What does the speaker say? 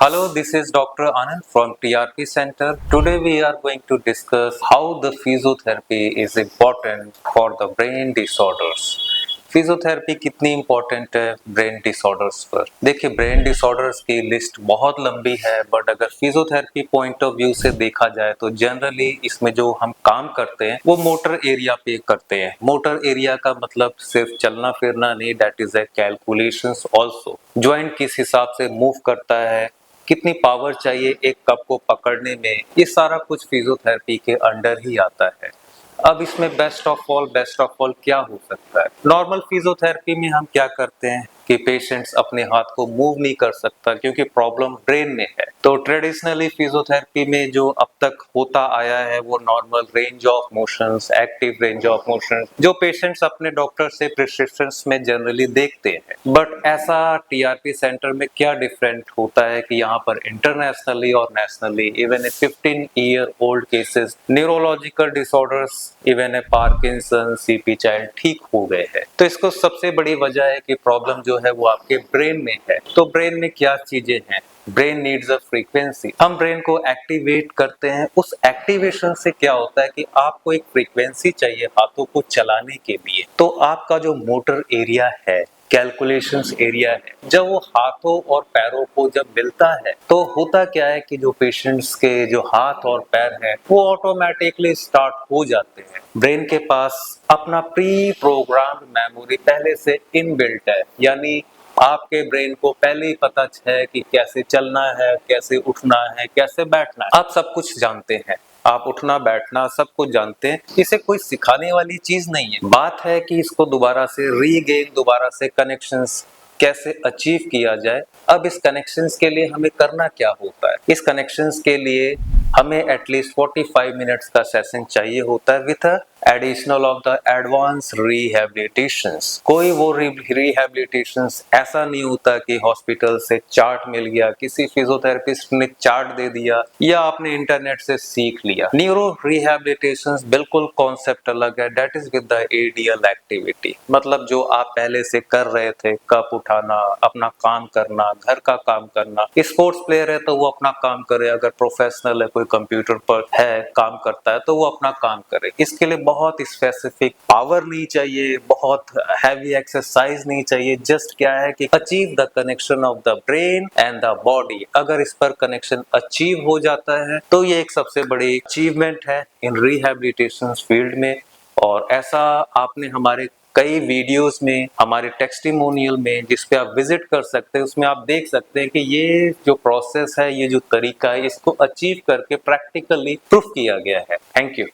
Hello, this is Dr. Anand from TRP Center. Today we are going to discuss how the physiotherapy is important for the brain disorders. Physiotherapy कितनी important है brain disorders पर। देखिए, brain disorders की list बहुत लंबी है, but अगर physiotherapy point of view से देखा जाए तो जनरली इसमें जो हम काम करते हैं वो मोटर एरिया पे करते हैं। मोटर एरिया का मतलब सिर्फ चलना फिरना नहीं, that is a calculations also. Joint किस हिसाब से मूव करता है, कितनी पावर चाहिए एक कप को पकड़ने में, ये सारा कुछ फिजियोथेरेपी के अंडर ही आता है। अब इसमें बेस्ट ऑफ ऑल क्या हो सकता है? नॉर्मल फिजियोथेरेपी में हम क्या करते हैं कि पेशेंट्स अपने हाथ को मूव नहीं कर सकता क्योंकि प्रॉब्लम ब्रेन में है। तो ट्रेडिशनली फिजियोथेरेपी में जो अब तक होता आया है वो normal range of motions, active range of motions, जो पेशेंट्स अपने डॉक्टर से प्रिस्क्रिप्शंस में जनरली देखते हैं। बट ऐसा टीआरपी सेंटर में क्या डिफरेंट होता है कि यहाँ पर इंटरनेशनली और nationally even a 15-year old cases neurological disorders, even a Parkinson, CP child ठीक हो गए हैं। तो इसको सबसे बड़ी वजह है कि प्रॉब्लम जो है वो आपके ब्रेन में है। तो ब्रेन में क्या चीजें हैं? Brain needs a frequency. हम ब्रेन को एक्टिवेट करते हैं, उस एक्टिवेशन से क्या होता है कि आपको एक फ्रीक्वेंसी चाहिए हाथों को चलाने के लिए। तो आपका जो मोटर एरिया है, कैलकुलेशंस एरिया है, जब वो हाथों और पैरों को जब मिलता है तो होता क्या है कि जो पेशेंट्स के जो हाथ और पैर हैं वो ऑटोमेटिकली स्टार्ट हो जाते हैं। ब्रेन के पास अपना प्री प्रोग्राम्ड मेमोरी पहले से इनबिल्ट है, यानी आपके ब्रेन को पहले ही पता है कि कैसे चलना है, कैसे उठना है, कैसे बैठना है। आप सब कुछ जानते हैं, आप उठना बैठना सब कुछ जानते हैं। इसे कोई सिखाने वाली चीज नहीं है। बात है कि इसको दोबारा से रीगेन, दोबारा से कनेक्शंस कैसे अचीव किया जाए। अब इस कनेक्शंस के लिए हमें करना क्या होता है? इस कनेक्शंस के लिए हमें एटलीस्ट 45 मिनट्स का सेशन चाहिए होता है with additional of the advance rehabilitations. कोई वो रिहैबिलिटेशंस ऐसा नहीं होता कि हॉस्पिटल से चार्ट मिल गया, किसी फिजियोथेरेपिस्ट ने चार्ट दे दिया या आपने इंटरनेट से सीख लिया। न्यूरो रिहैबिलिटेशंस बिल्कुल कॉन्सेप्ट अलग है, that is with the ADL activity. मतलब जो आप पहले से कर रहे थे, कप उठाना, अपना काम करना, घर का काम करना। स्पोर्ट्स प्लेयर है तो वो अपना काम करे, अगर प्रोफेशनल है, कोई कंप्यूटर पर है काम करता है तो वो अपना काम करे। इसके लिए बहुत स्पेसिफिक पावर नहीं चाहिए, बहुत हैवी एक्सरसाइज नहीं चाहिए। जस्ट क्या है कि achieve the connection of the brain and the body. अगर इस पर कनेक्शन अचीव हो जाता है तो ये एक सबसे बड़ी अचीवमेंट है इन रिहैबिलिटेशन फील्ड में। और ऐसा आपने हमारे कई वीडियोस में, हमारे टेस्टिमोनियल में, जिस पे आप विजिट कर सकते हैं, उसमें आप देख सकते हैं कि ये जो प्रोसेस है, ये जो तरीका है, इसको अचीव करके प्रैक्टिकली प्रूफ किया गया है। Thank you.